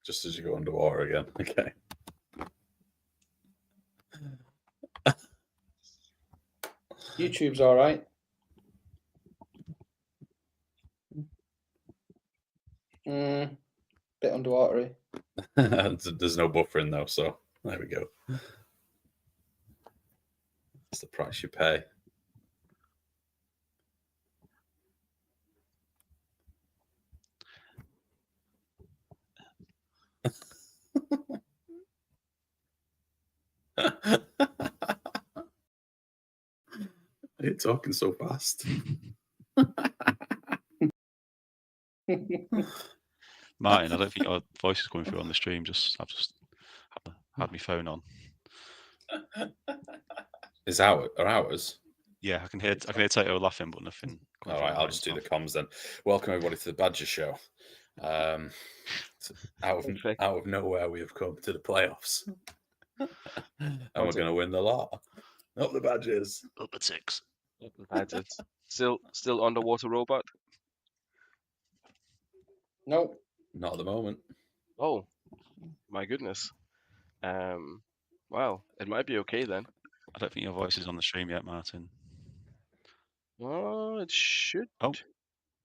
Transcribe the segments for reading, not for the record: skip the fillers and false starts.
Just as you go underwater again. Okay. YouTube's all right. Bit underwatery. There's no buffering though, so there we go. That's the price you pay. You're talking so fast. Martin, I don't think your voice is coming through on the stream. I've just had my phone on. Is ours? Yeah, I can hear Tato laughing, but nothing. All right, I'll just do the comms then. Welcome everybody to the Badger Show. Out of nowhere, we have come to the playoffs, and we're going to win the lot. Up the Badgers. Up the six. Up the Badgers. Still underwater robot. Nope. Not at the moment. Oh, my goodness. Wow, it might be okay then. I don't think your voice is on the stream yet, Martin. Oh, it should. Oh,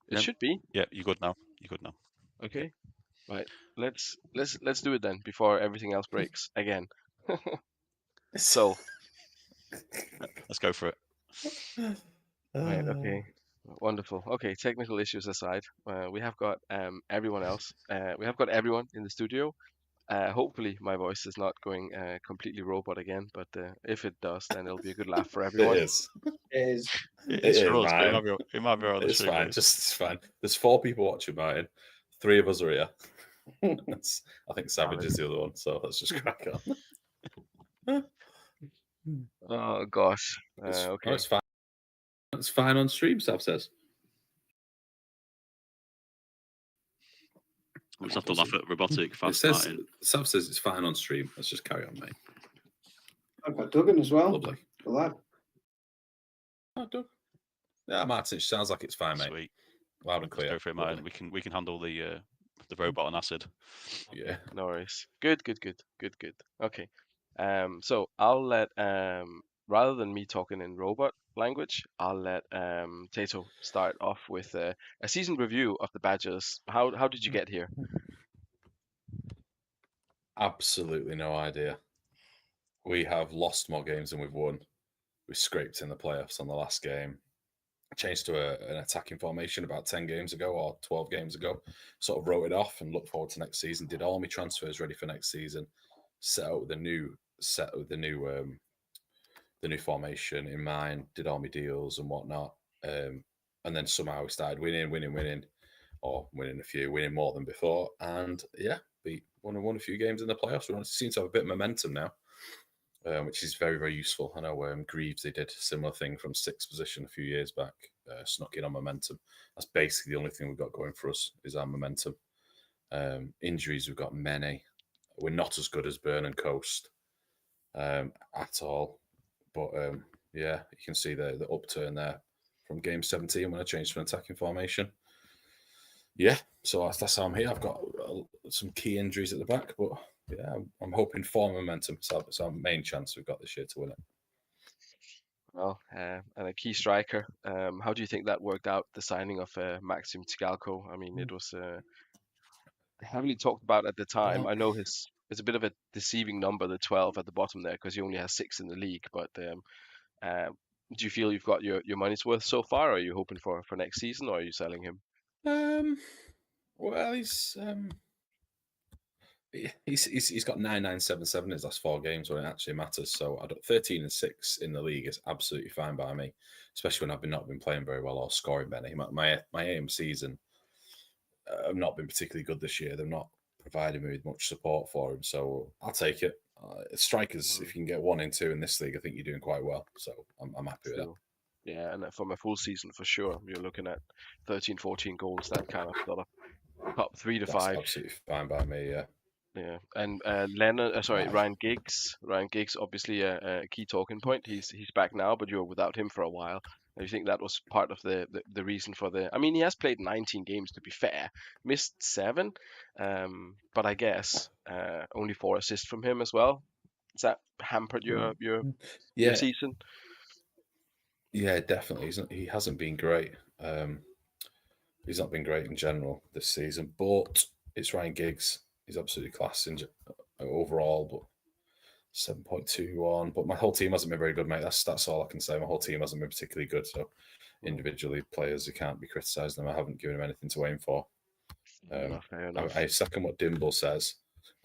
it should be. Yeah, you're good now. Okay, right. Let's do it then before everything else breaks again. So let's go for it. Right. Okay. Wonderful. Okay. Technical issues aside, we have got everyone else. We have got everyone in the studio. Hopefully my voice is not going completely robot again, but if it does, then it'll be a good laugh for everyone. It is. It is for us, but it might be on the stream. It's fine. There's 4 people watching, Martin. 3 of us are here. I think Savage is the other one, so let's just crack on. Oh gosh. Okay. It's fine. It's fine on stream, Sav says. We'll just have to laugh at robotic fast. Sav says it's fine on stream. Let's just carry on, mate. I've got Duggan as well. Lovely. The lad. Oh, Doug. Yeah, Martin, it sounds like it's fine, mate. Sweet. Loud and clear. Let's go for it, Martin. We can handle the robot on acid. Yeah. No worries. Good. Okay. So I'll let rather than me talking in robot language, I'll let Tato start off with a season review of the Badgers. How did you get here? Absolutely no idea. We have lost more games than we've won. We scraped in the playoffs on the last game. Changed to an attacking formation about 10 games ago or 12 games ago. Sort of wrote it off and looked forward to next season. Did all my transfers ready for next season. Set out the new formation in mind. Did all my deals and whatnot. And then somehow we started winning, or winning a few, winning more than before. And yeah, we won a few games in the playoffs. We seem to have a bit of momentum now. Which is very, very useful. I know Greaves, they did a similar thing from 6th position a few years back, snuck in on momentum. That's basically the only thing we've got going for us is our momentum. Injuries, we've got many. We're not as good as Burn and Coast at all. But yeah, you can see the upturn there from game 17 when I changed to an attacking formation. Yeah, so that's how I'm here. I've got some key injuries at the back, but yeah, I'm hoping for momentum. So it's our main chance we've got this year to win it. Well, and a key striker. How do you think that worked out, the signing of Maxim Tsigalko? I mean, it was heavily talked about at the time. I know it's a bit of a deceiving number, the 12 at the bottom there, because he only has 6 in the league. But do you feel you've got your money's worth so far? Or are you hoping for next season, or are you selling him? Well, he's got 9,977 in his last 4 games when it actually matters. So 13 and 6 in the league is absolutely fine by me, especially when I've not been playing very well or scoring many. My AMCs have not been particularly good this year. They've not provided me with much support for him, so I'll take it. Strikers, if you can get 1 and 2 in this league, I think you're doing quite well. So I'm happy with that. Yeah, and from a full season for sure, you're looking at 13, 14 goals, that kind of sort of top 3 to 5. That's absolutely fine by me, yeah. Yeah, and Ryan Giggs. Ryan Giggs, obviously a key talking point. He's back now, but you were without him for a while. You think that was part of the reason for the? I mean, he has played 19 games to be fair, missed 7, but I guess only 4 assists from him as well. Has that hampered your Yeah, season? yeah, definitely. He hasn't been great. He's not been great in general this season, but it's Ryan Giggs. He's absolutely class overall, but 7.21. But my whole team hasn't been very good, mate. That's all I can say. My whole team hasn't been particularly good. So individually, players who can't be criticised, them. I haven't given him anything to aim for. Fair enough. I second what Dimble says.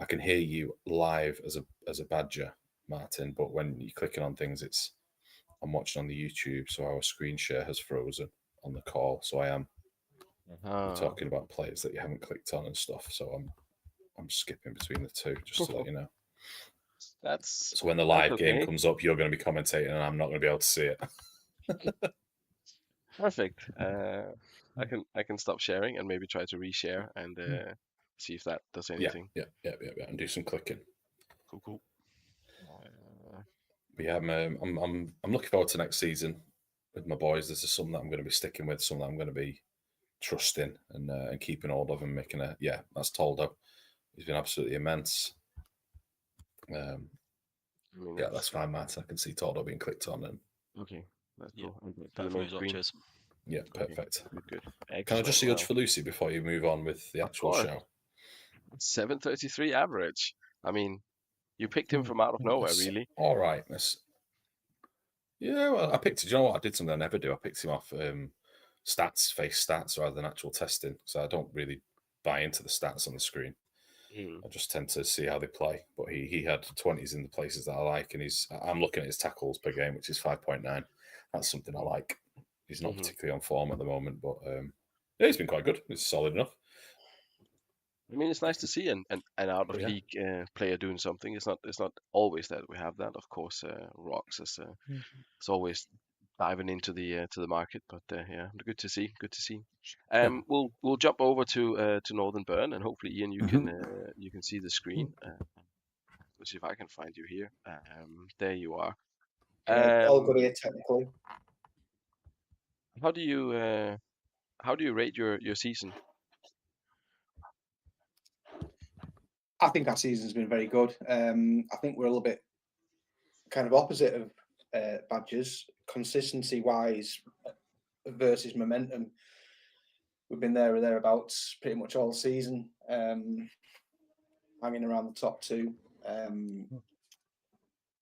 I can hear you live as a badger, Martin, but when you're clicking on things, I'm watching on the YouTube, so our screen share has frozen on the call. So I am Ah, talking about players that you haven't clicked on and stuff. So I'm skipping between the two just to let you know. that's So when the live game okay. comes up, you're going to be commentating, and I'm not going to be able to see it. Perfect. I can stop sharing and maybe try to reshare and see if that does anything. Yeah, and do some clicking. Cool. But yeah, I'm looking forward to next season with my boys. This is something that I'm going to be sticking with, something that I'm going to be trusting and keeping hold of and making that's Toldo. He's been absolutely immense. I mean, That's fine, Matt. I can see Toldo being clicked on and okay. That's Yeah, cool. I'll get to the perfect main result. screen. Cheers. yeah, Okay, perfect. good. Can I Excellent. just see Well, Judge for Lucy before you move on with the of actual course. show? 733 average. I mean, you picked him from out of nowhere, really. All right, yeah, well, I picked. Do you know what? I did something I never do. I picked him off face stats rather than actual testing. So I don't really buy into the stats on the screen. I just tend to see how they play. But he had 20s in the places that I like, and I'm looking at his tackles per game, which is 5.9. That's something I like. He's not particularly on form at the moment, but yeah, he's been quite good. He's solid enough. I mean, it's nice to see an out of league player doing something. It's not always that we have that. Of course, Rocks is always diving into the market, but yeah, good to see. Good to see. We'll jump over to Northern Burn, and hopefully, Ian, you can see the screen. Let's see if I can find you here. There you are. All good here technically. How do you rate your season? I think our season's been very good. I think we're a little bit kind of opposite of Badgers, consistency wise versus momentum. We've been there or thereabouts pretty much all season, hanging around the top 2.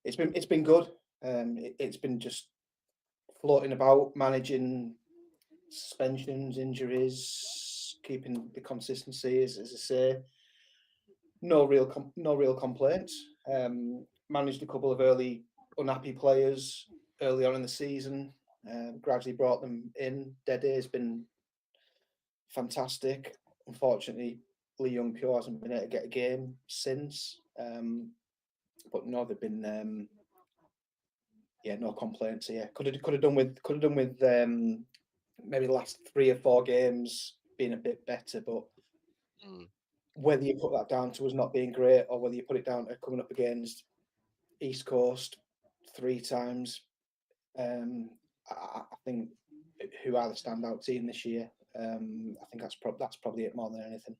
It's been good. It's been just floating about, managing suspensions, injuries, keeping the consistency, as I say. No real complaints. Managed a couple of early unhappy players early on in the season. Gradually brought them in. Dede has been fantastic. Unfortunately, Lee Young Pure hasn't been able to get a game since. But no, they've been no complaints here. Could have done with maybe the last 3 or 4 games being a bit better, but whether you put that down to us not being great or whether you put it down to coming up against East Coast 3 times, I think who are the standout team this year. I think that's probably it more than anything.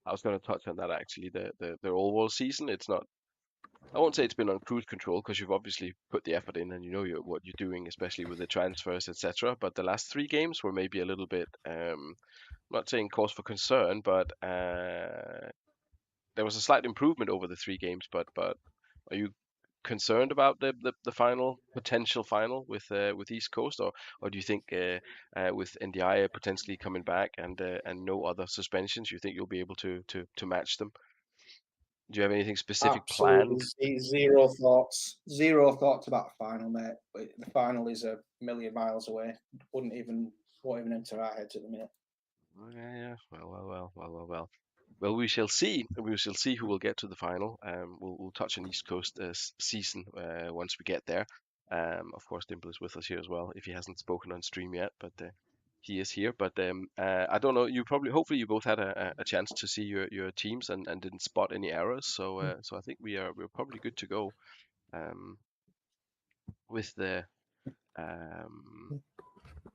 I was going to touch on that actually. The all-world season, it's not. I won't say it's been on cruise control because you've obviously put the effort in and you know what you're doing, especially with the transfers, etc. But the last 3 games were maybe a little bit, I'm not saying cause for concern, but there was a slight improvement over the 3 games. But are you concerned about the potential final with East Coast, or do you think with NDI potentially coming back and no other suspensions, you think you'll be able to match them? Do you have anything specific Absolutely planned? zero thoughts. Zero thoughts about the final, mate. The final is a million miles away. Won't even enter our heads at the minute. Yeah. Well, we shall see. We shall see who will get to the final. We'll touch on East Coast season once we get there. Of course, Dimple is with us here as well. If he hasn't spoken on stream yet, but he is here. But I don't know. Hopefully, you both had a chance to see your teams and didn't spot any errors. So I think we're probably good to go with the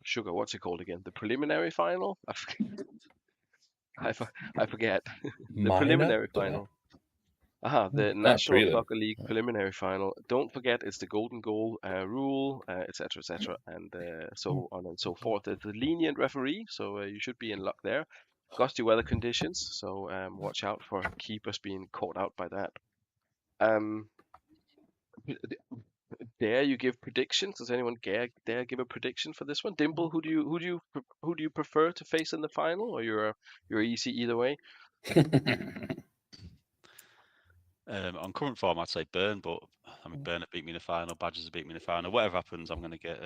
Sugar, what's it called again? The preliminary final? I forget. The Minor? preliminary Don't know. final. The National prelim. Soccer League preliminary final. Don't forget, it's the golden goal rule, etc., etc., and so on and so forth. It's a lenient referee, so you should be in luck there. Gusty weather conditions, so watch out for keepers being caught out by that. Dare you give predictions? Does anyone dare give a prediction for this one? Dimple, who do you prefer to face in the final, or you're easy either way? On current form, I'd say Burn, but I mean, Burn have beat me in the final, Badgers have beat me in the final. Whatever happens, I'm going to get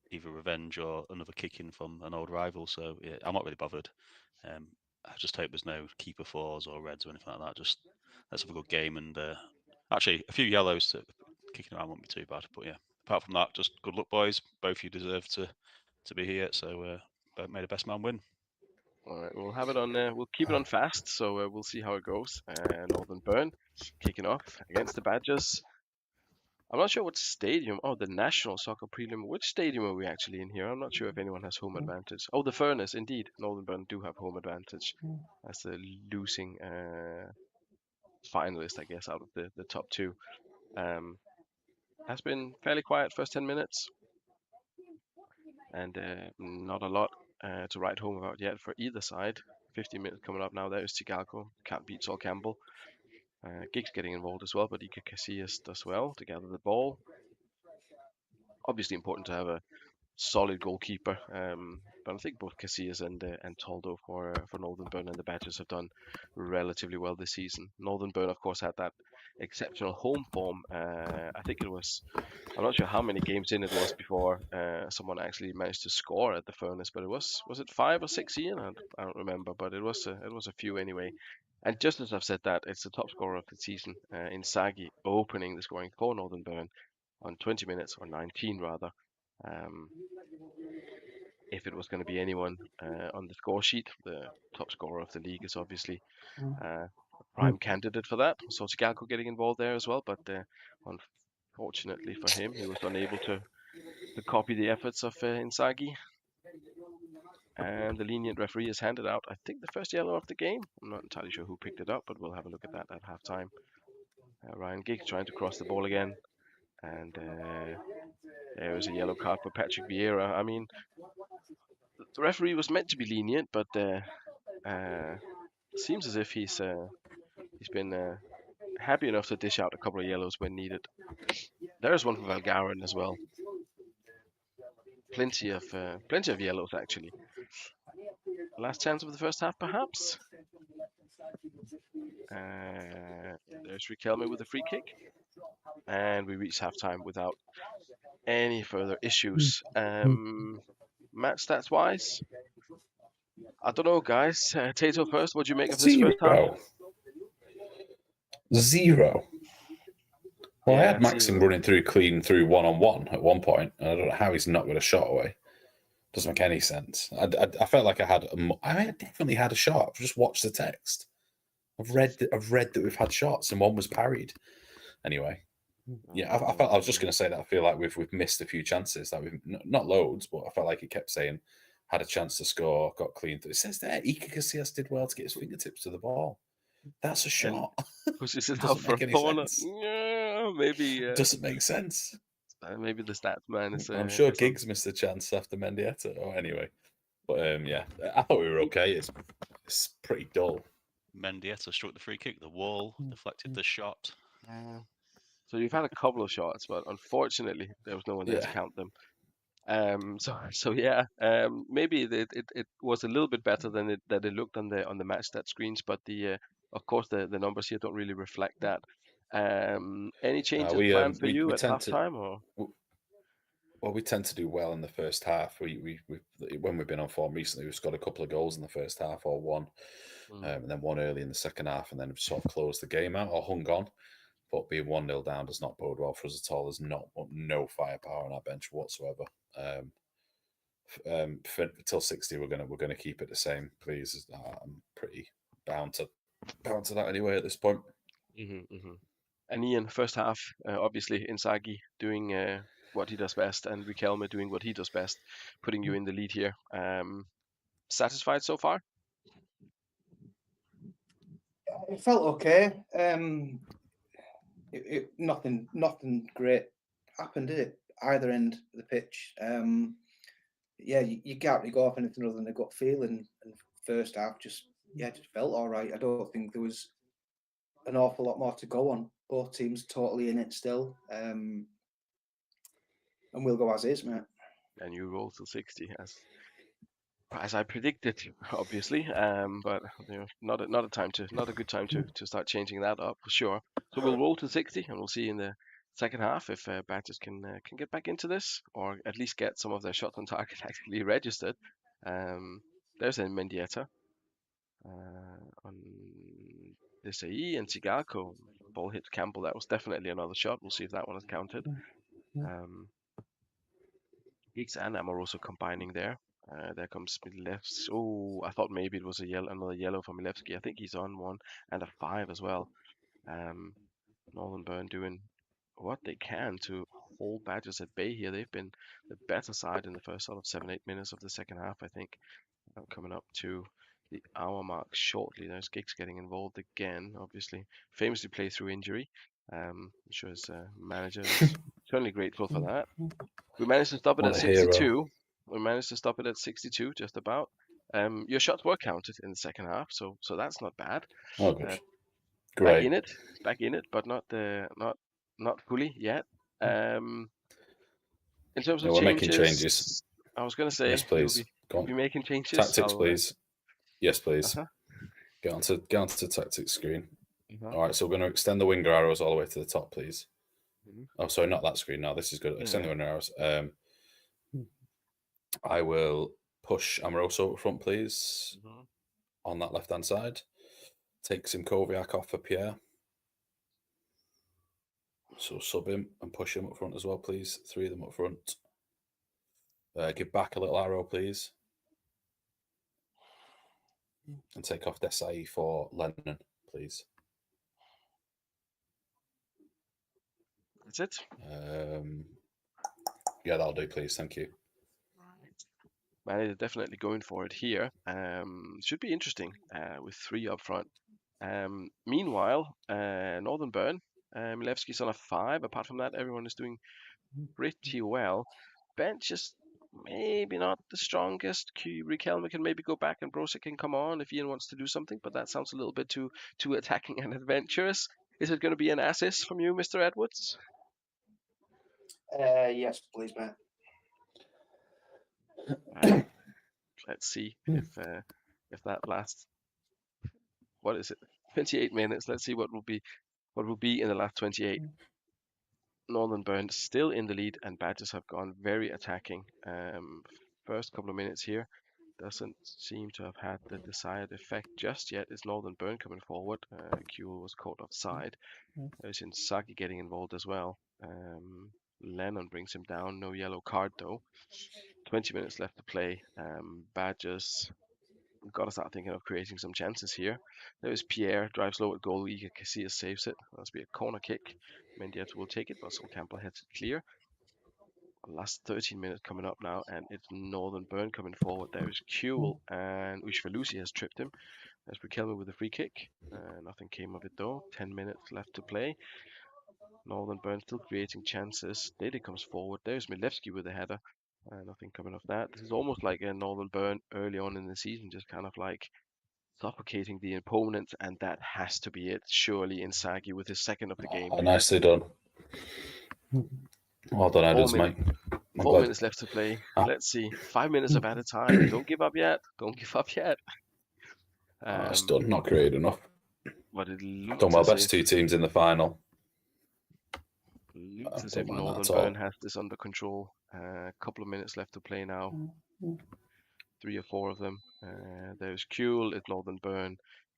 either revenge or another kicking from an old rival. So yeah, I'm not really bothered. I just hope there's no keeper fours or reds or anything like that. Just let's have a good game, and actually a few yellows kicking around won't be too bad. But yeah, apart from that, just good luck, boys. Both you deserve to be here. So may the best man win. All right, we'll have it on. We'll keep it on fast, so we'll see how it goes. Northern Burn kicking off against the Badgers. I'm not sure what stadium. Oh, the National Soccer Prelim. Which stadium are we actually in here? I'm not sure if anyone has home advantage. Oh, the Furnace, indeed. Northern Burn do have home advantage as the losing finalist, I guess, out of the top two. Has been fairly quiet first 10 minutes, and not a lot to write home about yet for either side. 15 minutes coming up now. There's Tigalco. Can't beat Sol Campbell. Giggs getting involved as well, but Ika Casillas does well to gather the ball. Obviously important to have a solid goalkeeper, but I think both Casillas and Toldo for Northern Burn and the Badgers have done relatively well this season. Northern Burn, of course, had that exceptional home form. I think it was, I'm not sure how many games in it was before someone actually managed to score at the Furnace, but was it 5 or 6 Ian? I don't remember, but it was a few anyway. And just as I've said that, it's the top scorer of the season, Inzaghi, opening the scoring for Northern Burn on 20 minutes, or 19 rather. If it was going to be anyone on the score sheet, the top scorer of the league is obviously a prime candidate for that. So Tigalco getting involved there as well, but unfortunately for him, he was unable to copy the efforts of Inzaghi. And the lenient referee has handed out, I think, the first yellow of the game. I'm not entirely sure who picked it up, but we'll have a look at that at halftime. Ryan Giggs trying to cross the ball again, and there was a yellow card for Patrick Vieira. I mean, the referee was meant to be lenient, but seems as if he's been happy enough to dish out a couple of yellows when needed. There's one for Valgarin as well. Plenty of yellows actually. Last chance of the first half, perhaps. There's Riquelme with a free kick, and we reach halftime without any further issues. Match stats wise, I don't know, guys. Tato first. What do you make of this first half? Zero. Well, I Yeah, had Maxim 0. running clean through one-on-one at one point, and I don't know how he's not got a shot away. Doesn't make any sense. I felt like I definitely had a shot. I've just watched the text. I've read that we've had shots and one was parried. Anyway, yeah, I felt I was just going to say that I feel like we've missed a few chances. That we've not loads, but I felt like it kept saying had a chance to score, got clean. It says there, Ika Casillas did well to get his fingertips to the ball. That's a shot. Pushes it out Doesn't for make a any corner. sense. Yeah, maybe. Doesn't make sense. Maybe the stats man is. I'm sure Giggs missed a chance after Mendieta. Or anyway, but yeah, I thought we were okay. It's pretty dull. Mendieta struck the free kick, the wall deflected the shot. So you've had a couple of shots, but unfortunately there was no one there to count them. So yeah, maybe it was a little bit better than it looked on the match stat screens, but of course the numbers here don't really reflect that. Any changes planned for you at halftime or? Well, we tend to do well in the first half. We when we've been on form recently, we've scored a couple of goals in the first half, or one, and then one early in the second half, and then sort of closed the game out or hung on. But being 1-0 down does not bode well for us at all. There's no firepower on our bench whatsoever. Till 60, we're gonna keep it the same, please. I'm pretty bound to that anyway at this point. And Ian, first half, obviously Inzaghi doing what he does best, and Riquelme doing what he does best, putting you in the lead here. Satisfied so far? It felt okay. Nothing great happened, did it? Either end of the pitch. Yeah, you can't really go off anything other than a gut feeling. And first half just felt all right. I don't think there was an awful lot more to go on. Both teams totally in it still. And we'll go as is, mate. And you roll to 60 as I predicted, obviously. But not a good time to start changing that up for sure. So we'll roll to 60, and we'll see in the second half if Badgers can get back into this, or at least get some of their shots on target actually registered. There's a Mendieta on Desai and Sigalco. Ball hit Campbell. That was definitely another shot. We'll see if that one is counted. Giggs and Amoroso combining there. There comes Milevski. Oh, I thought maybe it was another yellow for Milevski. I think he's on 1 and a 5 as well. Northern Burn doing what they can to hold Badgers at bay here. They've been the better side in the first sort of 7-8 minutes of the second half, I think. Coming up to the hour mark shortly. There's Giggs getting involved again, obviously. Famously played through injury. I'm sure his manager is certainly grateful for that. We managed to stop it What at a hero. 62. We managed to stop it at 62, just about. Your shots were counted in the second half, so that's not bad. Oh, good. Back Great. in it, but not fully yet. In terms of we're making changes. I was going to say, Yes, please. We'll be making changes. Tactics, please. Yes, please. Uh-huh. Get onto tactics screen. Uh-huh. All right, so we're going to extend the winger arrows all the way to the top, please. Mhm. Oh, sorry, not that screen. No, this is good. Extend the winger arrows. I will push Amoroso up front, please, on that left-hand side. Take Simkoviak off for Pierre. So sub him and push him up front as well, please. 3 of them up front. Give back a little arrow, please. And take off Desai for Lennon, please. That's it. Yeah, that'll do, please. Thank you. Man is definitely going for it here. Should be interesting with 3 up front. Meanwhile, Northern Burn, Milevski's on a 5. Apart from that, everyone is doing pretty well. Bench is maybe not the strongest. Riquelme can maybe go back, and Brosic can come on if Ian wants to do something, but that sounds a little bit too attacking and adventurous. Is it going to be an assist from you, Mr. Edwards? Yes, please, mate. Let's see if that lasts. What is it? 28 minutes. Let's see what will be in the last 28. Northern Burn still in the lead, and Badgers have gone very attacking. First couple of minutes here doesn't seem to have had the desired effect just yet. It's Northern Burn coming forward. Q was caught offside. There's Inzaghi getting involved as well. Lennon brings him down. No yellow card though. 20 minutes left to play. Badgers got to start thinking of creating some chances here. There's Pierre, drives low at goal. Iker Casillas saves it. That'll be a corner kick. Mendieta will take it, but Sol Campbell heads it clear. Last 13 minutes coming up now, and it's Northern Burn coming forward. There is Kuhl, and Ushvalusi has tripped him. There's Riquelme with a free kick. Nothing came of it though. 10 minutes left to play. Northern Burn still creating chances. Dede comes forward. There's Milevski with a header. Nothing coming of that. This is almost like a Northern Burn early on in the season, just kind of like suffocating the opponent, and that has to be it. Surely Inzaghi with his second of the game. Oh, nicely done. Well done, Edwards, mate. 4 minutes left to play. Let's see. 5 minutes of added time. Don't give up yet. It's done. Not created enough. But it looks Done well. as Best if, 2 teams in the final. looks as if Northern Burn has this under control. A couple of minutes left to play now. 3 or 4 of them. There's Kuhl at Northern Burn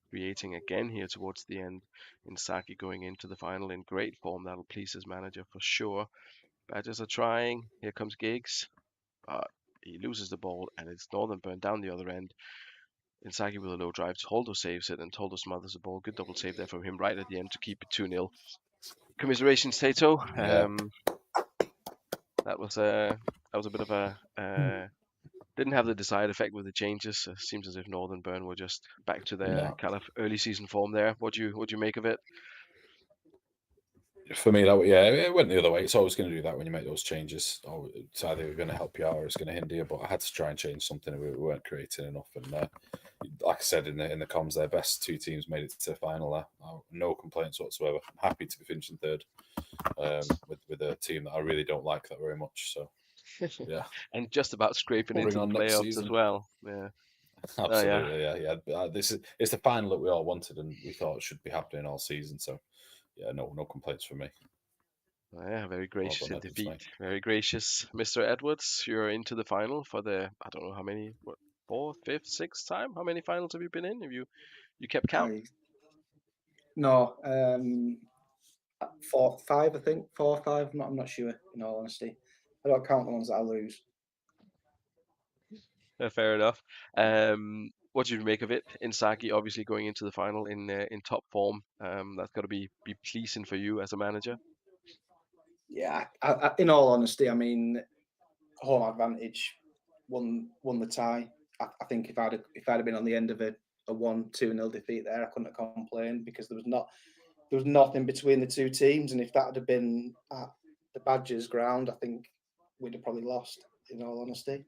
creating again here towards the end. Inzaghi going into the final in great form. That'll please his manager for sure. Badgers are trying. Here comes Giggs. But he loses the ball, and it's Northern Burn down the other end. Inzaghi with a low drive. Toldo saves it, and Toldo smothers the ball. Good double save there from him right at the end to keep it 2-0. Commiserations, Tato. Yeah. That was a bit of a didn't have the desired effect with the changes. Seems as if Northern Burn were just back to their No. kind of early season form there. What do you make of it? For me, it went the other way. It's always going to do that when you make those changes. Or it's either going to help you out or it's going to hinder you. But I had to try and change something. We weren't creating enough. And like I said in the comms, their best two teams made it to the final. No complaints whatsoever. I'm happy to be finishing third with a team that I really don't like that very much. So yeah, And just about scraping we'll into bring the on next playoffs as season. well. Yeah. Oh, yeah. Absolutely, yeah. It's the final that we all wanted and we thought it should be happening all season. So yeah, no complaints from me. Oh, yeah, very Well gracious done, in Edwards, defeat. mate. Very gracious, Mr. Edwards. You're into the final for the I don't know how many, what, fourth, fifth, sixth time? How many finals have you been in? Have you kept count? No, 4, 5, I think 4 or 5. I'm not sure. In all honesty, I don't count the ones that I lose. Fair enough. What did you make of it? Inzaghi obviously going into the final in top form. That's got to be pleasing for you as a manager. Yeah, in all honesty, I mean, home advantage won the tie. I think if I'd have been on the end of a 1-2-0 defeat there, I couldn't have complained because there was nothing between the two teams, and if that had been at the Badgers ground, I think we'd have probably lost. In all honesty,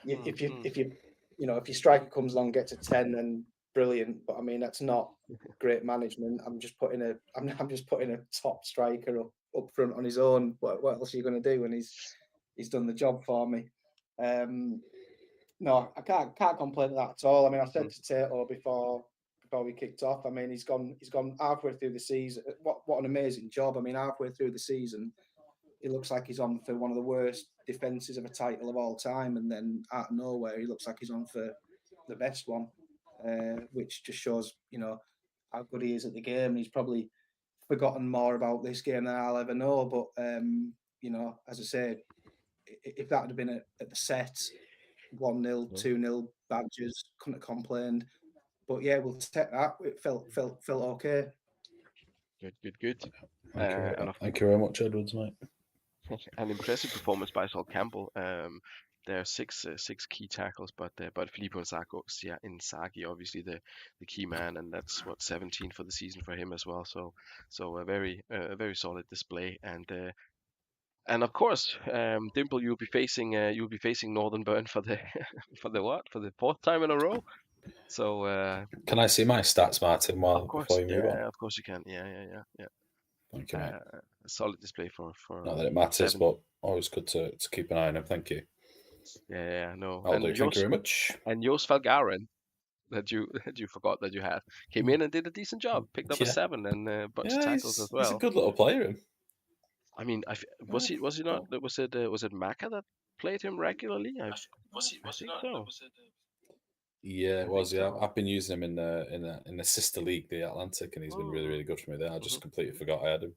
if your striker comes along, gets a 10, then brilliant. But I mean, that's not great management. I'm just putting a top striker up front on his own. What else are you going to do when he's done the job for me? No, I can't complain at that at all. I mean, I said to Tato before we kicked off. I mean, he's gone halfway through the season. What an amazing job! I mean, halfway through the season, it looks like he's on for one of the worst defenses of a title of all time, and then out of nowhere, he looks like he's on for the best one, which just shows how good he is at the game. And he's probably forgotten more about this game than I'll ever know. But as I said, if that had been at the set, 1-0, 2-0, Badgers, couldn't have complained. But yeah, we'll take that. It felt okay. Good. Thank you very much, Edwards, mate. An impressive performance by Sol Campbell. There are six key tackles, but Filippo Inzaghi, obviously the key man, and that's what 17 for the season for him as well. So a very solid display, and of course, Dimple, you'll be facing Northern Burn for the for the fourth time in a row. So can I see my stats, Martin? Of course, before you move on, of course you can. Yeah. Thank you, mate. A solid display for Not that it matters, 7. but always good to keep an eye on him. Thank you. Yeah, no. I'll And do. Thank you very much. And Jos Valgaeren, that you forgot that you had, came in and did a decent job. Picked up a 7 and a bunch of tackles as well. He's a good little player. Him. I mean, was he not? Was it Maka that played him regularly? I think so. Yeah, it was. Yeah, I've been using him in the sister league, the Atlantic, and he's been really, really good for me there. I just completely forgot I had him.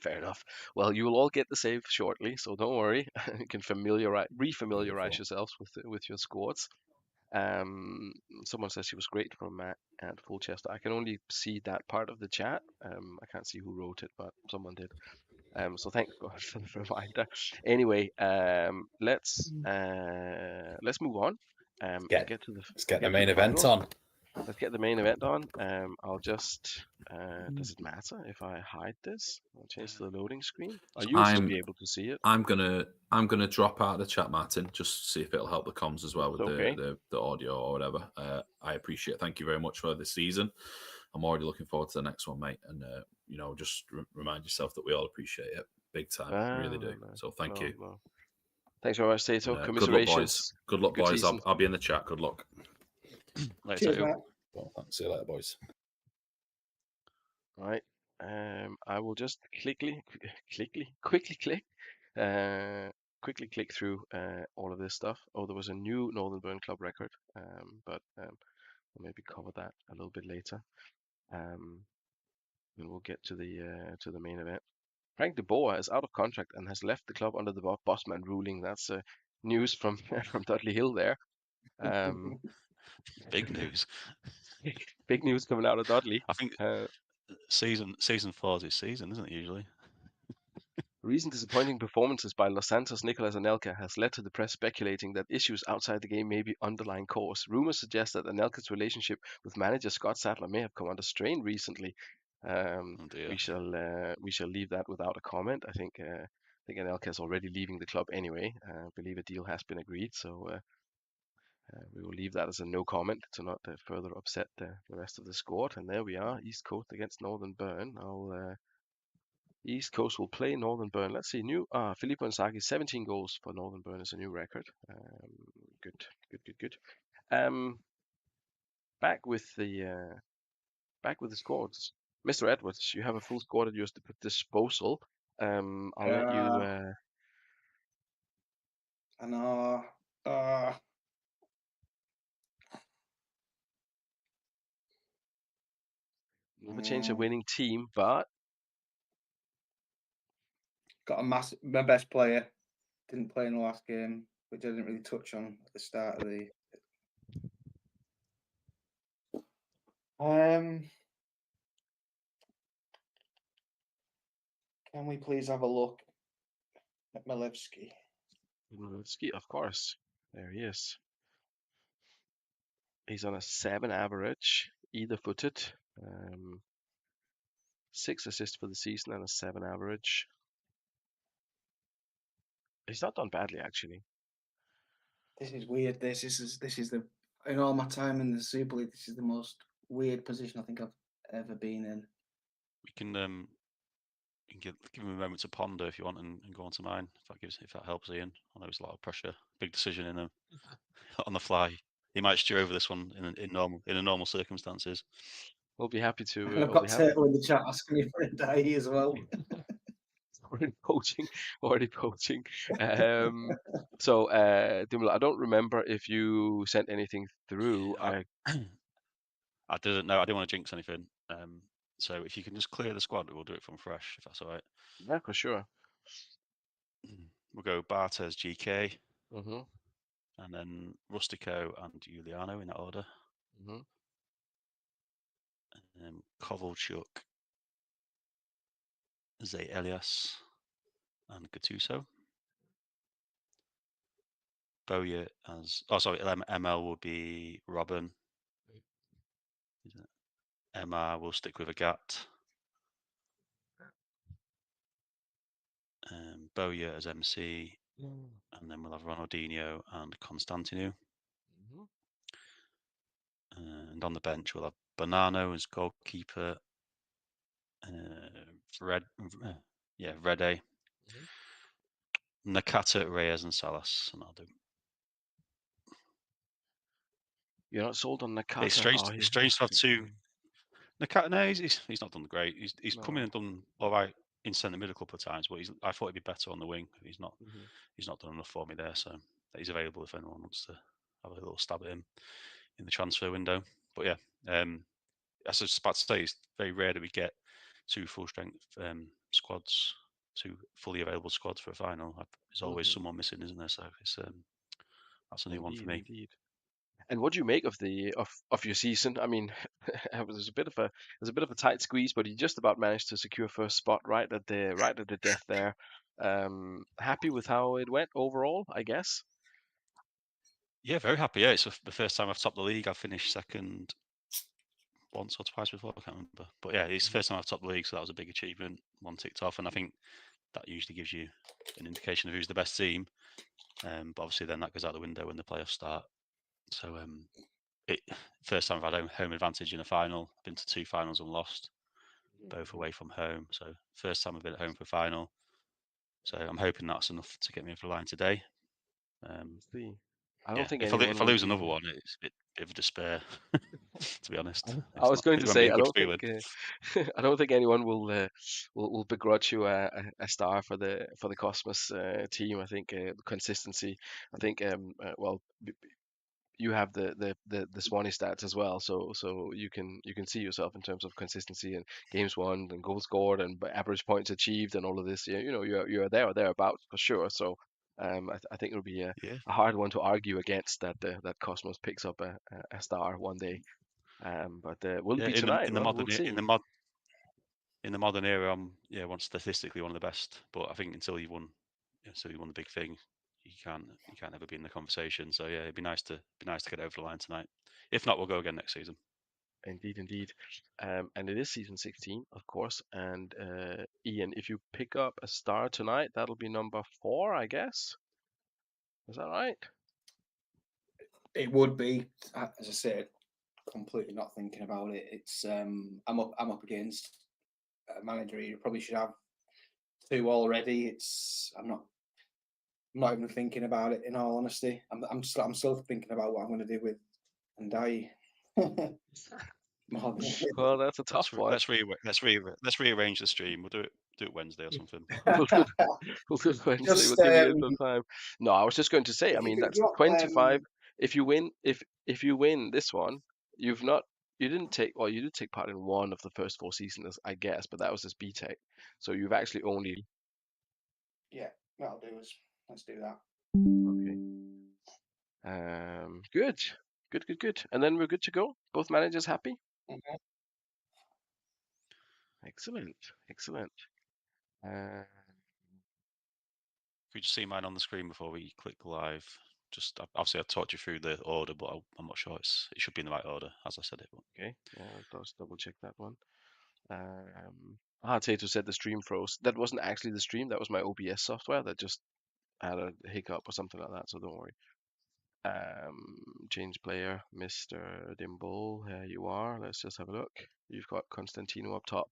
Fair enough. Well, you will all get the save shortly, so don't worry. You can refamiliarize yourselves with your squads. Someone says he was great from Matt at Fulchester. I can only see that part of the chat. I can't see who wrote it, but someone did. So thanks God for the reminder. Anyway, let's move on. And get to let's get the main event on. Let's get the main event on. I'll just. Does it matter if I hide this? I'll change to the loading screen. You'll still be able to see it. I'm gonna drop out of the chat, Martin, just to see if it'll help the comms as well with the audio or whatever. I appreciate it. Thank you very much for this season. I'm already looking forward to the next one, mate. And just remind yourself that we all appreciate it big time. We really do. So thank you. No. Thanks very much, Tato. Commiserations. Good luck, boys. I'll be in the chat. Good luck. Cheers, Matt. Well, thanks. See you later, boys. Right. I will just quickly click through all of this stuff. Oh, there was a new Northern Burn Club record, but we'll maybe cover that a little bit later. And we'll get to the main event. Frank de Boer is out of contract and has left the club under the Bossman ruling. That's news from Dudley Hill there. Big news. Big news coming out of Dudley. I think season 4 is his season, isn't it, usually? Recent disappointing performances by Los Santos, Nicolas Anelka has led to the press speculating that issues outside the game may be underlying cause. Rumors suggest that Anelka's relationship with manager Scott Sadler may have come under strain recently. Oh dear. We shall leave that without a comment. I think Anelka is already leaving the club anyway. I believe a deal has been agreed, so we will leave that as a no comment to not further upset the rest of the squad. And there we are, East Coast against Northern Burn. East Coast will play Northern Burn. Let's see, Filippo Inzaghi, 17 goals for Northern Burn is a new record. Good. Back with the squads. Mr. Edwards, you have a full squad at your disposal. I'll let you. I know. Never change a winning team, but Got my best player didn't play in the last game, which I didn't really touch on at the start of the. Can we please have a look at Milevsky? Of course, there he is. He's on a 7 average, either footed. 6 assists for the season and a 7 average. He's not done badly, actually. This is weird. This is the in all my time in the Super League. This is the most weird position I think I've ever been in. We can give him a moment to ponder if you want, and go on to mine if that helps, Ian. I know it's a lot of pressure, big decision in on the fly. He might steer over this one in normal circumstances. We'll be happy to. And I've got Turtle in the chat asking me for a day as well. already poaching. So, Dimla, I don't remember if you sent anything through. I didn't know. I didn't want to jinx anything. So if you can just clear the squad, we'll do it from fresh, if that's all right. Yeah, for sure. We'll go Bartes, GK, Mm-hmm. and then Rustico and Giuliano in that order. Mm-hmm. Kovalchuk, Zay Elias, and Gattuso. Bowyer ML will be Robin. MR will stick with Agat. Bowyer as MC, and then we'll have Ronaldinho and Constantino. Mm-hmm. And on the bench we'll have Bonanno as goalkeeper. Rede. Mm-hmm. Nakata, Reyes, and Salas, and I'll do. You're not sold on Nakata. It's strange to have two. Nakata, no, he's not done great. He's come in and done all right in centre mid a couple of times, but I thought he'd be better on the wing. He's not. Mm-hmm. He's not done enough for me there, so he's available if anyone wants to have a little stab at him in the transfer window. But yeah, as I was about to say, it's very rare that we get two full strength squads, two fully available squads for a final. There's always someone missing, isn't there? So it's that's a new one for me. Indeed. And what do you make of your season? I mean, it was a bit of a tight squeeze, but you just about managed to secure first spot right at the death there. Happy with how it went overall, I guess. Yeah, very happy. Yeah, it's the first time I've topped the league. I've finished second once or twice before, I can't remember. But yeah, it's the first time I've topped the league, so that was a big achievement. One ticked off, and I think that usually gives you an indication of who's the best team. But obviously, then that goes out the window when the playoffs start. So, first time I've had home advantage in a final. Been to 2 finals and lost, both away from home. So, first time I've been at home for a final. So, I'm hoping that's enough to get me over the line today. I don't think if anyone I lose will another one, it's a bit of despair. To be honest, I was going to say I don't feeling. think I don't think anyone will begrudge you a star for the Cosmos team. I think consistency. I think you have the Swanee stats as well, so you can see yourself in terms of consistency and games won and goals scored and average points achieved and all of this. You know, you're there or thereabouts for sure. So I think it'll be a hard one to argue against that Cosmos picks up a star one day. But will it be tonight? We'll see. in the modern era, I'm statistically one of the best. But I think until you won the big thing, you can't ever be in the conversation. So yeah, it'd be nice to get it over the line tonight. If not, we'll go again next season. Indeed. And it is season 16, of course. And Ian, if you pick up a star tonight, that'll be number 4, I guess. Is that right? It would be, as I said, completely not thinking about it. It's I'm up against a manager. You probably should have 2 already. I'm not even thinking about it. In all honesty, I'm still thinking about what I'm going to do with Ndai. More than anything. Well, that's a tough one. Let's rearrange the stream. We'll do it Wednesday or something. We'll do it Wednesday. Just, We'll give you a little time. No, I was just going to say. I if you mean, could that's drop 25. If you win, if you win this one, you didn't take. Well, you did take part in one of the first 4 seasons, I guess, but that was as B-Tech. So you've actually only. yeah, that'll do us. Let's do that. Okay. Good. And then we're good to go. Both managers happy. Mhm. Excellent. Uh, Could you see mine on the screen before we click live? Just obviously, I talked you through the order, but I'm not sure it should be in the right order as I said it. But... Okay, let's double check that one. Tato said the stream froze. That wasn't actually the stream. That was my OBS software that just had a hiccup or something like that. So don't worry. Change player, Mr. Dimble. Here you are. Let's just have a look. You've got Constantino up top,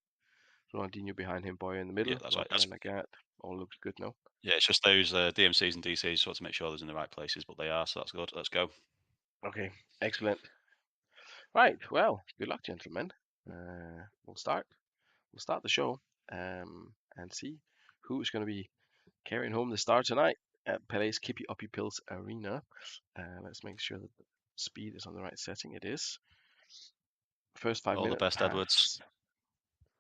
Ronaldinho behind him, Boy in the middle. Yeah, that's right. Robben and Agat. All looks good now. Yeah, it's just those DMCs and DCs. So to make sure they're in the right places, but they are. So that's good. Let's go. Okay, excellent. Right, well, good luck, gentlemen. We'll start the show and see who's going to be carrying home the star tonight at Pele's Kippy Uppy Pills Arena. Let's make sure that the speed is on the right setting. It is. First 5 All the minutes best, pass. Edwards.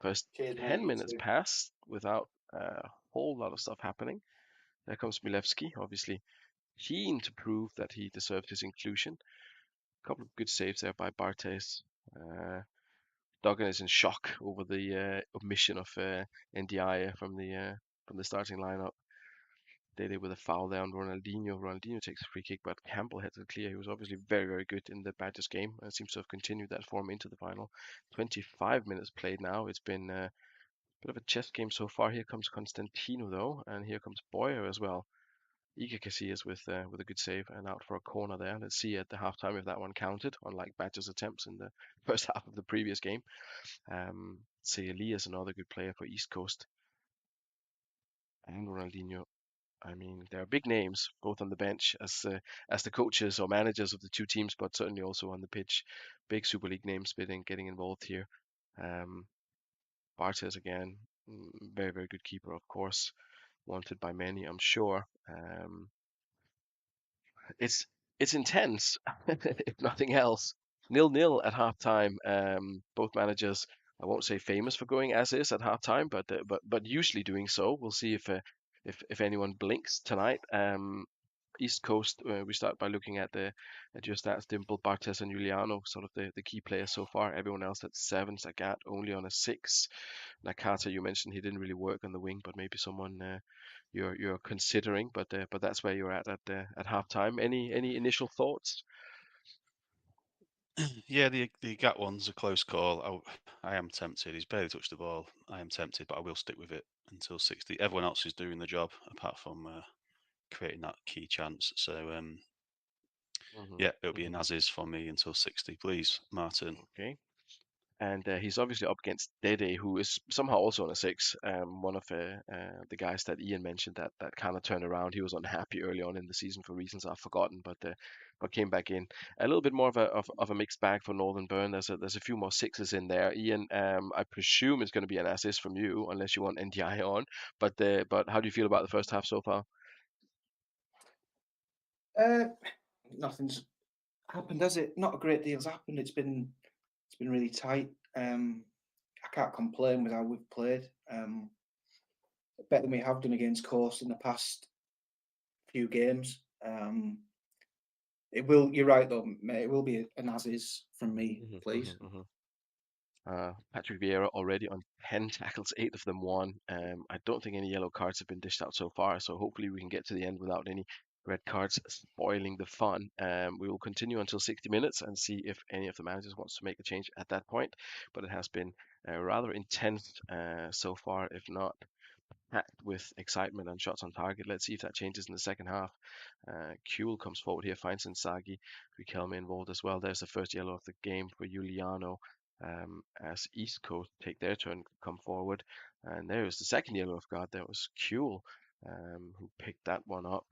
First Cheers, 10 mate, minutes you too. pass without a whole lot of stuff happening. There comes Milevski, obviously keen to prove that he deserved his inclusion. A couple of good saves there by Bartes. Duggan is in shock over the omission of NDI from the starting lineup. Dede with a foul there on Ronaldinho. Ronaldinho takes a free kick, but Campbell heads it clear. He was obviously very, very good in the Badgers game and seems to have continued that form into the final. 25 minutes played now. It's been a bit of a chess game so far. Here comes Constantino though, and here comes Boyer as well. Iker Casillas with a good save and out for a corner there. Let's see at the halftime if that one counted, unlike Badgers' attempts in the first half of the previous game. Say Elias, another good player for East Coast. And Ronaldinho. I mean, there are big names both on the bench as the coaches or managers of the two teams, but certainly also on the pitch. Big Super League names getting involved here. Bartes again, very, very good keeper, of course. Wanted by many, I'm sure. It's intense, if nothing else. 0-0 at halftime. Both managers, I won't say famous for going as is at halftime, but usually doing so. We'll see if anyone blinks tonight. East Coast, we start by looking at your stats. Dimple, Bartes, and Juliano, sort of the key players so far. Everyone else at 7. Zagat only on a 6. Nakata, you mentioned he didn't really work on the wing, but maybe someone you're considering. But that's where you're at halftime. Any initial thoughts? Yeah, the Gat one's a close call. I am tempted. He's barely touched the ball. I am tempted, but I will stick with it until 60. Everyone else is doing the job apart from creating that key chance. So yeah, it'll be an as is for me until 60. Please, Martin. Okay. And he's obviously up against Dede, who is somehow also on a 6. One of the guys that Ian mentioned that kind of turned around. He was unhappy early on in the season for reasons I've forgotten, but came back in. A little bit more of a mixed bag for Northern Burn. There's a few more 6s in there. Ian, I presume it's going to be an assist from you, unless you want NDI on. But how do you feel about the first half so far? Nothing's happened, has it? Not a great deal's happened. It's been really tight. I can't complain with how we've played. Better than we have done against Coast in the past few games. It will. You're right though, mate. It will be an as is from me, please. Patrick Vieira already on 10 tackles, 8 of them won. I don't think any yellow cards have been dished out so far, so hopefully we can get to the end without any red cards spoiling the fun. We will continue until 60 minutes and see if any of the managers wants to make a change at that point. But it has been rather intense so far, if not packed with excitement and shots on target. Let's see if that changes in the second half. Kuhl comes forward here, finds Inzaghi. Riquelme involved as well. There's the first yellow of the game for Giuliano as East Coast take their turn, come forward. And there is the second yellow of God. That was Kuhl who picked that one up.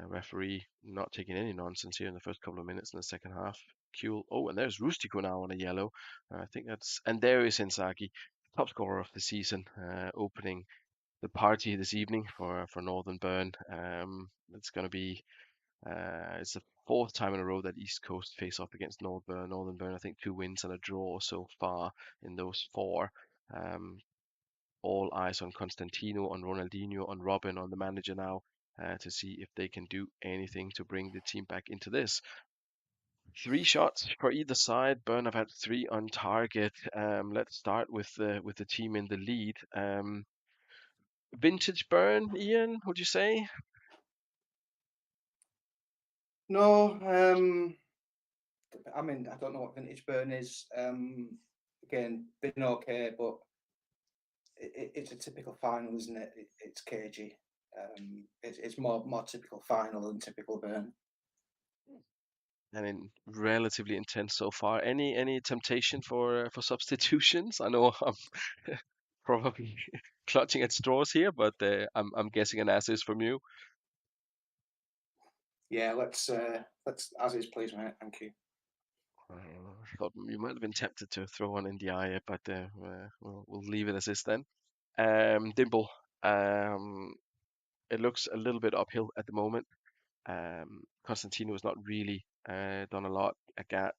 Referee not taking any nonsense here in the first couple of minutes in the second half. Kuhl. Oh, and there's Rustico now on a yellow. I think that's. And there is Inzaghi, top scorer of the season, opening the party this evening for Northern Burn. It's going to be it's the fourth time in a row that East Coast face off against Northern Burn. I think 2 wins and a draw so far in those 4. All eyes on Constantino, on Ronaldinho, on Robin, on the manager now to see if they can do anything to bring the team back into this. 3 shots for either side. Burn have had 3 on target. Let's start with the team in the lead. Vintage Burn, Ian, would you say? No, I mean, I don't know what vintage burn is. Again, been okay, but it's a typical final, isn't it? It's cagey. It's more typical final than typical burn. And relatively intense so far. Any temptation for substitutions? I know I'm probably clutching at straws here, but I'm guessing an assist from you. Yeah, let's as is, please, mate. Thank you. I thought you might have been tempted to throw one in the eye, but we'll leave it as is then. Dimple, it looks a little bit uphill at the moment. Constantino has not really done a lot. Agat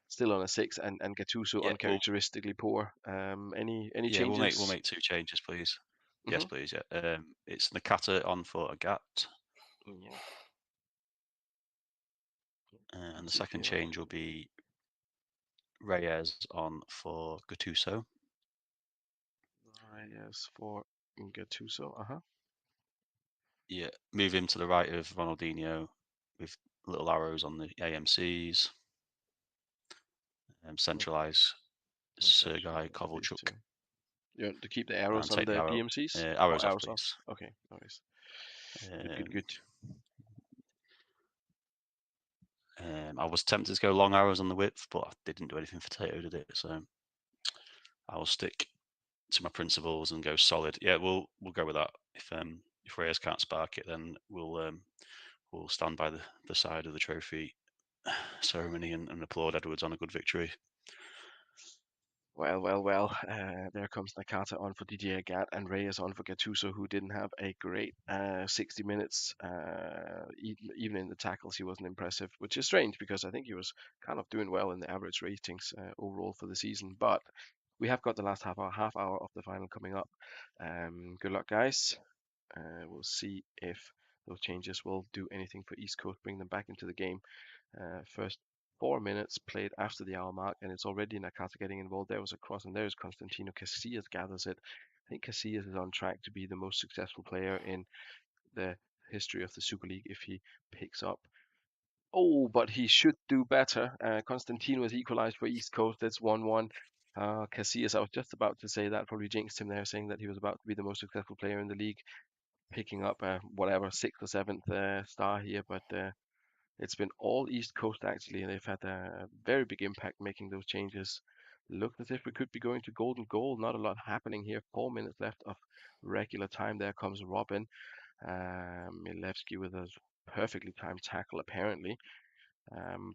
still on a 6, and Gattuso Yeah, uncharacteristically poor. Any yeah, changes? we'll make 2 changes, please. Yes, Mhm. please. Yeah. It's Nakata on for Agat, Yeah. and the See if second you are. change will be Reyes on for Gattuso. Yes, for Gattuso. Uh-huh. Yeah, move him to the right of Ronaldinho with little arrows on the AMCs. Centralize Sergei Kovalchuk. You want to keep the arrows and on take the the PMCs? arrows Or off, arrows off? please. Okay, nice. Good. I was tempted to go long arrows on the width, but I didn't do anything for Tato, did it? So I will stick to my principles and go solid. Yeah, we'll go with that. If Reyes can't spark it, then we'll stand by the side of the trophy ceremony and applaud Edwards on a good victory. Well. There comes Nakata on for Didier Agat and Reyes on for Gattuso, who didn't have a great 60 minutes. Even in the tackles, he wasn't impressive, which is strange because I think he was kind of doing well in the average ratings overall for the season. But we have got the last half hour of the final coming up. Good luck, guys. We'll see if those changes will do anything for East Coast, bring them back into the game. First 4 minutes played after the hour mark, and it's already Nakata getting involved. There was a cross, and there's Constantino. Casillas gathers it. I think Casillas is on track to be the most successful player in the history of the Super League if he picks up. Oh, but he should do better. Constantino has equalized for East Coast. That's 1-1. Casillas, I was just about to say that, probably jinxed him there, saying that he was about to be the most successful player in the league, picking up whatever 6th or 7th star here, but it's been all East Coast actually, and they've had a very big impact making those changes. Looked as if we could be going to golden goal. Not a lot happening here. 4 minutes left of regular time. There comes Robin. Milevski with a perfectly timed tackle apparently.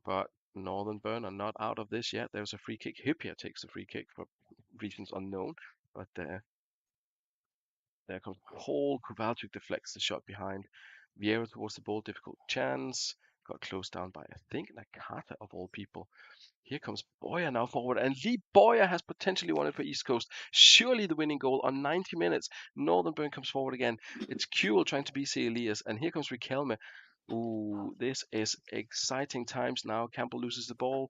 But Northern Burn are not out of this yet. There's a free kick. Hypia takes the free kick for reasons unknown, but there comes Paul. Kovalchuk deflects the shot behind. Vieira towards the ball, difficult chance. Got closed down by, I think, Nakata of all people. Here comes Boyer now forward, and Lee Boyer has potentially won it for East Coast. Surely the winning goal on 90 minutes. Northern Burn comes forward again. It's Kuhl trying to beat Elias, and here comes Riquelme. Ooh, this is exciting times now. Campbell loses the ball.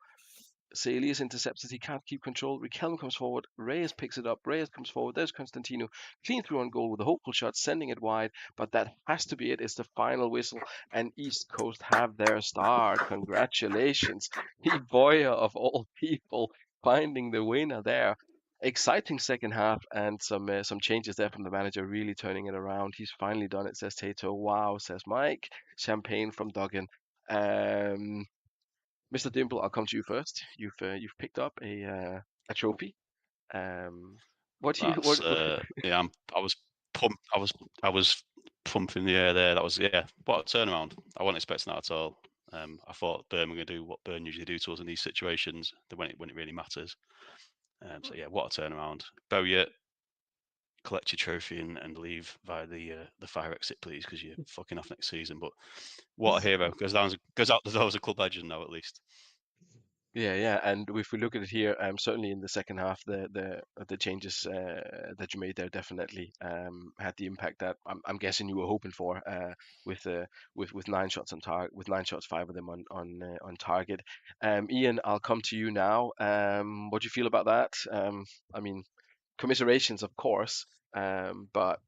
Elias intercepts it. He can't keep control. Riquelme comes forward. Reyes picks it up. Reyes comes forward. There's Constantino. Clean through on goal with a hopeful shot, sending it wide. But that has to be it. It's the final whistle. And East Coast have their star. Congratulations. Pete Boyer, of all people, finding the winner there. Exciting second half and some changes there from the manager, really turning it around. He's finally done it, says Tato. Wow, says Mike. Champagne from Duggan. Mr. Dimple, I'll come to you first. You've picked up a trophy. What do you That's what yeah. I was pumping the air there. That was what a turnaround. I wasn't expecting that at all. I thought Burn were going to do what Burn usually do to us in these situations, when it really matters. So yeah, what a turnaround. Bowyer, collect your trophy and leave via the fire exit, please, because you're fucking off next season. But what a hero. Goes out the door as a club legend now, at least. Yeah. And if we look at it here, certainly in the second half, the changes that you made there definitely had the impact that I'm guessing you were hoping for. With 9 shots on target, with 9 shots, 5 of them on target. Ian, I'll come to you now. What do you feel about that? I mean, commiserations, of course, but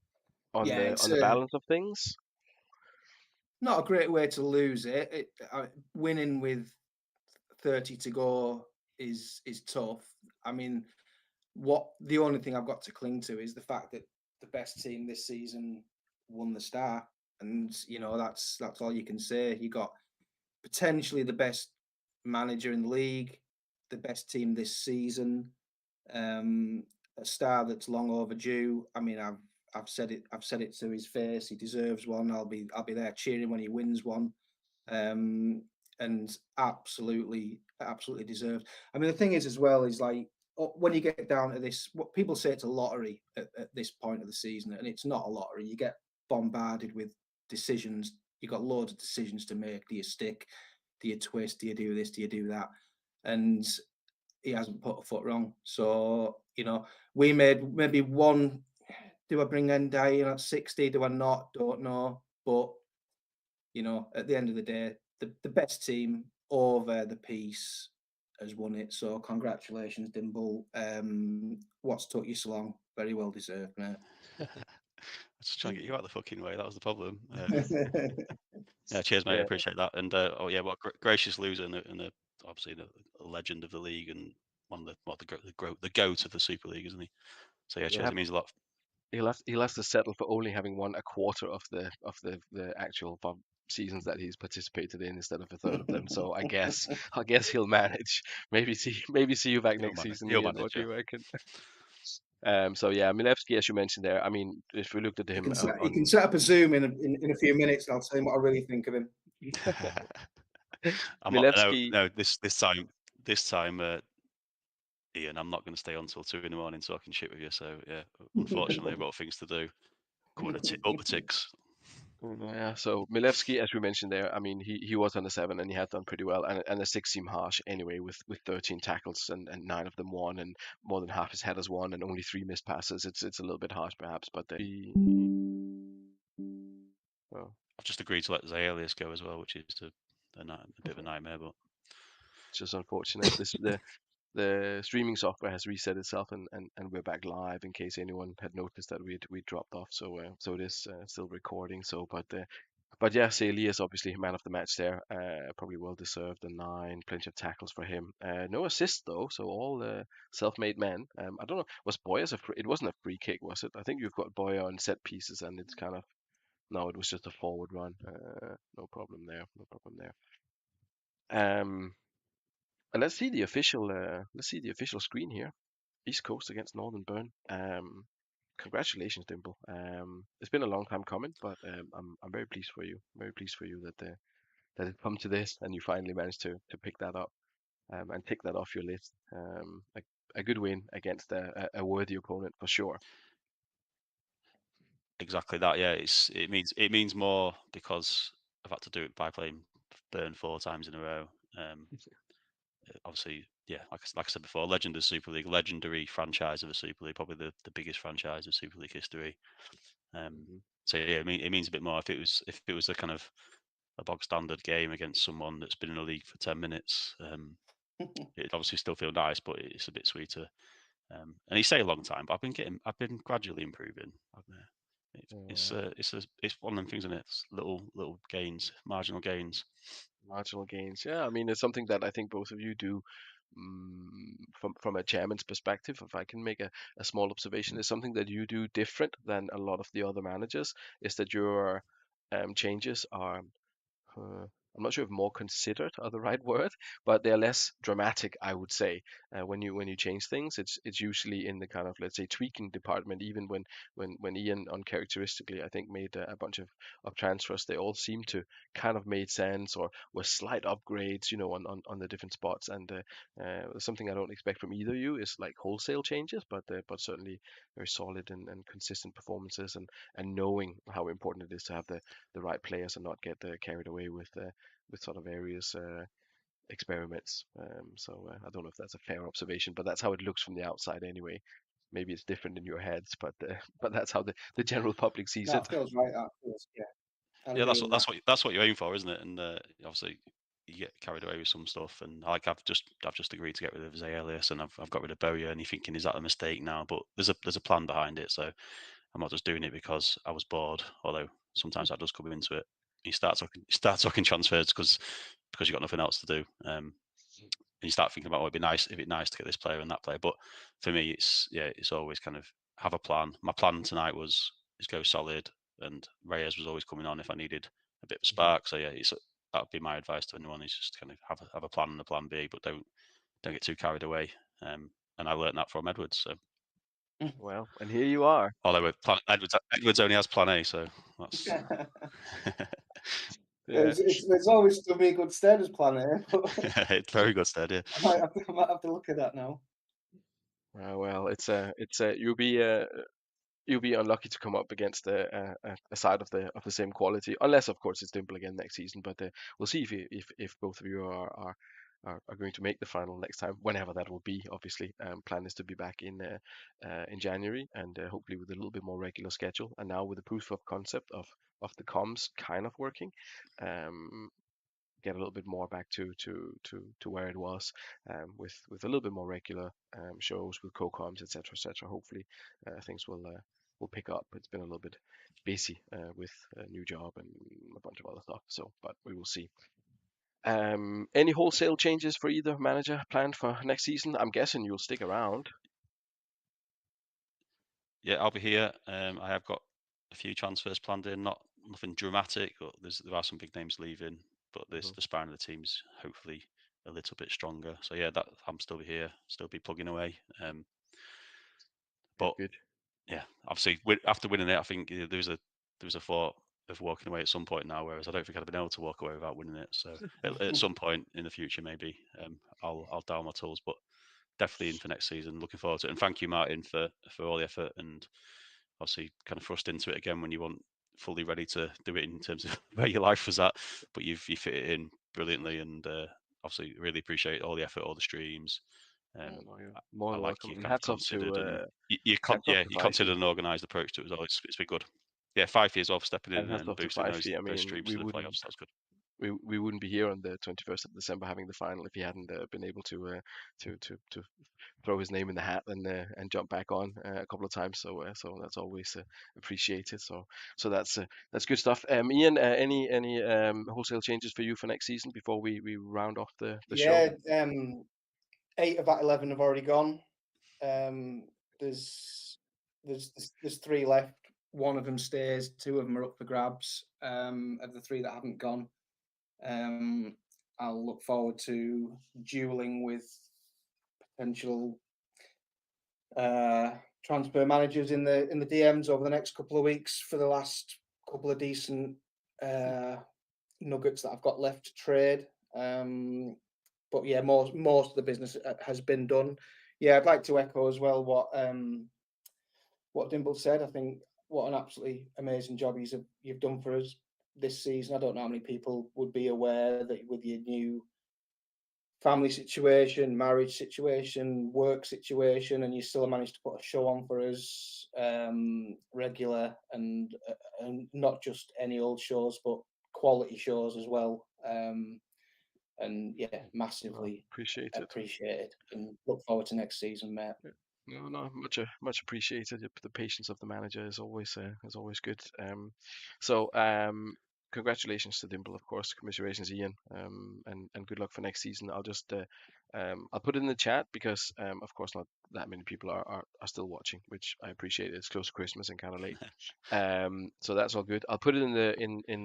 on Yeah, the it's balance of things. not a great way to lose it. Winning with 30 to go is tough. I mean, the only thing I've got to cling to is the fact that the best team this season won the Star, and that's all you can say. You got potentially the best manager in the league, the best team this season, a Star that's long overdue. I mean, I've said it to his face. He deserves one. I'll be there cheering when he wins one. And absolutely deserved. I mean, the thing is as well is like when you get down to this, what people say it's a lottery at this point of the season, and it's not a lottery. You get bombarded with decisions. You got loads of decisions to make. Do you stick? Do you twist? Do you do this? Do you do that? And he hasn't put a foot wrong. So we made maybe one. Do I bring Ndai in at 60? Do I not? Don't know. But at the end of the day, the best team over the piece has won it. So congratulations, Dimble. What's took you so long? Very well deserved, mate. I was just trying to get you out of the fucking way. That was the problem. Yeah, cheers, mate. I Yeah. appreciate that. And what gracious loser and obviously the legend of the league and one of the goat of the Super League, isn't he? So yeah, cheers. It means a lot. He'll have to settle for only having won a quarter of the actual seasons that he's participated in instead of a third of them. So I guess he'll manage. Maybe see you back next season, He'll Ian. manage, What do yeah. you reckon? So yeah, Milevski, as you mentioned there. I mean, if we looked at him, He can set up a Zoom in a few minutes, and I'll tell him what I really think of him. I'm Milevski. not, no, this time, Ian, I'm not going to stay on till 2 a.m. talking shit with you. So yeah, unfortunately, I've got things to do. Going up the ticks. Yeah, so Milevski, as we mentioned there, I mean, he was on the 7 and he had done pretty well, and the 6 seemed harsh anyway, with 13 tackles and 9 of them won, and more than half his headers won, and only 3 missed passes. It's a little bit harsh perhaps, but well, I've just agreed to let Zalias go as well, which is a bit of a nightmare, but it's just unfortunate. The streaming software has reset itself, and we're back live. In case anyone had noticed that we dropped off, so it is still recording. So, but yeah, say Elias obviously man of the match there, probably well deserved. The 9, plenty of tackles for him. No assist though, so all self-made men. I don't know, was Boyer's it wasn't a free kick, was it? I think you've got Boyer on set pieces, and it's kind of no, it was just a forward run. No problem there. No problem there. And let's see the official screen here. East Coast against Northern Burn. Congratulations, Dimple. It's been a long time coming, but I'm very pleased for you. Very pleased for you that it come to this and you finally managed to pick that up and tick that off your list. A good win against a worthy opponent for sure. exactly that. Yeah, it means more because I've had to do it by playing Burn 4 times in a row. Obviously, yeah, like I said before, legend of Super League, legendary franchise of the Super League, probably the biggest franchise of Super League history. So yeah, it means a bit more if it was a kind of a bog standard game against someone that's been in the league for 10 minutes. It obviously still feel nice, but it's a bit sweeter. And he stayed a long time, but I've been gradually improving. It's one of them things, isn't it? It's little gains, marginal gains. Marginal gains. Yeah, I mean, it's something that I think both of you do from a chairman's perspective. If I can make a small observation, is something that you do different than a lot of the other managers, is that your changes are uh, I'm not sure if more considered are the right word, but they're less dramatic, I would say. When you change things, it's usually in the kind of, let's say, tweaking department. Even when Ian uncharacteristically, I think, made a bunch of transfers, they all seem to kind of made sense or were slight upgrades, on the different spots. And something I don't expect from either of you is like wholesale changes, but certainly very solid and consistent performances, and knowing how important it is to have the right players and not get carried away with sort of various experiments. I don't know if that's a fair observation, but that's how it looks from the outside anyway. Maybe it's different in your heads, but but that's how the general public sees it. That feels right. That feels, yeah. I Yeah, agree with that. that's what you aim for, isn't it? And obviously you get carried away with some stuff. And like I've just agreed to get rid of Zaelius, and I've got rid of Bowyer. And you're thinking, is that a mistake now? But there's a plan behind it, so I'm not just doing it because I was bored. Although sometimes that does come into it. You start talking transfers because you've got nothing else to do. And you start thinking about, it'd be nice to get this player and that player. But for me, it's always kind of have a plan. My plan tonight was go solid, and Reyes was always coming on if I needed a bit of spark. So yeah, that would be my advice to anyone: is just kind of have a plan and a plan B, but don't get too carried away. And I learned that from Edwards. So Well, and here you are. although Edwards only has plan A, so that's Yeah. It's always still be a good stead as plan A. it's very good stead. Yeah. I might have to look at that now. Well, it's you'll be unlucky to come up against a side of the same quality, unless of course it's Dimple again next season. But we'll see if both of you are going to make the final next time, whenever that will be. Obviously, plan is to be back in January, and hopefully with a little bit more regular schedule. And now with the proof of concept of the comms kind of working, get a little bit more back to where it was, with a little bit more regular shows with co-coms, etc. Hopefully, things will pick up. It's been a little bit busy with a new job and a bunch of other stuff. So, but we will see. Any wholesale changes for either manager planned for next season? I'm guessing you'll stick around. Yeah, I'll be here. I have got a few transfers planned in, nothing dramatic, but there are some big names leaving. But the spine of the team's hopefully a little bit stronger. So yeah, that I'm still be here, still be plugging away. But Good. yeah, obviously after winning it, I think there was a thought of walking away at some point now, whereas I don't think I'd have been able to walk away without winning it. So at some point in the future, maybe I'll dial my tools, but definitely in for next season. Looking forward to it, and thank you, Martin, for all the effort, and obviously kind of thrust into it again when you weren't fully ready to do it in terms of where your life was at, but you fit it in brilliantly, and obviously really appreciate all the effort, all the streams. No, you're more I than like welcome. you And kind of hats off considered, and to you Fifey. considered an organised approach to it. It's been good. Yeah, 5 years off stepping in And hats and off to boosting Fifey. I those mean, streams to the playoffs. That was good. we wouldn't be here on the 21st of December having the final if he hadn't been able to throw his name in the hat and jump back on a couple of times. So that's always appreciated. So that's good stuff. Ian, any wholesale changes for you for next season before we round off the show? Yeah, 8 of that 11 have already gone. There's 3 left. One of them stays. 2 of them are up for grabs. Of the 3 that haven't gone, I'll look forward to dueling with potential transfer managers in the DMs over the next couple of weeks for the last couple of decent nuggets that I've got left to trade. But yeah, most of the business has been done. Yeah, I'd like to echo as well what Dimble said. I think what an absolutely amazing job you've done for us this season. I don't know how many people would be aware that with your new family situation, marriage situation, work situation, and you still managed to put a show on for us, regular and not just any old shows, but quality shows as well. and yeah, massively Appreciate it. appreciated, and look forward to next season, mate. No, much appreciated. The patience of the manager is always good. So congratulations to Dimple, of course. Commiserations, Ian. And good luck for next season. I'll put it in the chat because of course not that many people are still watching, which I appreciate. It's close to Christmas and kind of late. So that's all good. I'll put it in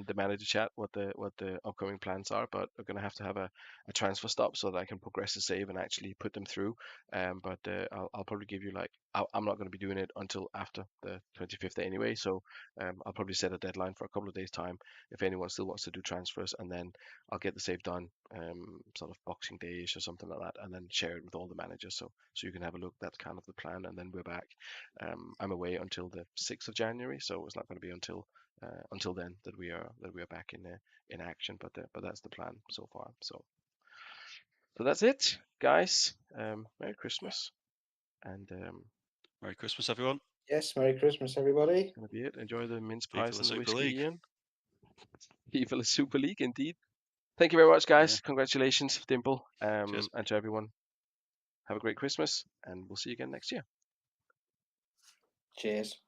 the manager chat what the upcoming plans are, but we're gonna have to have a transfer stop so that I can progress the save and actually put them through. But I'll probably give you like I'm not going to be doing it until after the 25th anyway, so I'll probably set a deadline for a couple of days time if anyone still wants to do transfers, and then I'll get the save done sort of Boxing Day-ish or something like that, and then share it with all the managers so you can have a look. That's kind of the plan, and then we're back. I'm away until the 6th of January, so it's not going to be until then that we are back in action, but that's the plan so far. So that's it, guys. Merry Christmas, and Merry Christmas, everyone. Yes, Merry Christmas, everybody. gonna be it. Enjoy the mince Viva pies la and the Super whiskey, League. Ian. Viva la Super League, indeed. Thank you very much, guys. Yeah. Congratulations, Dimple, Cheers. and to everyone. Have a great Christmas, and we'll see you again next year. Cheers.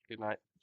Good night.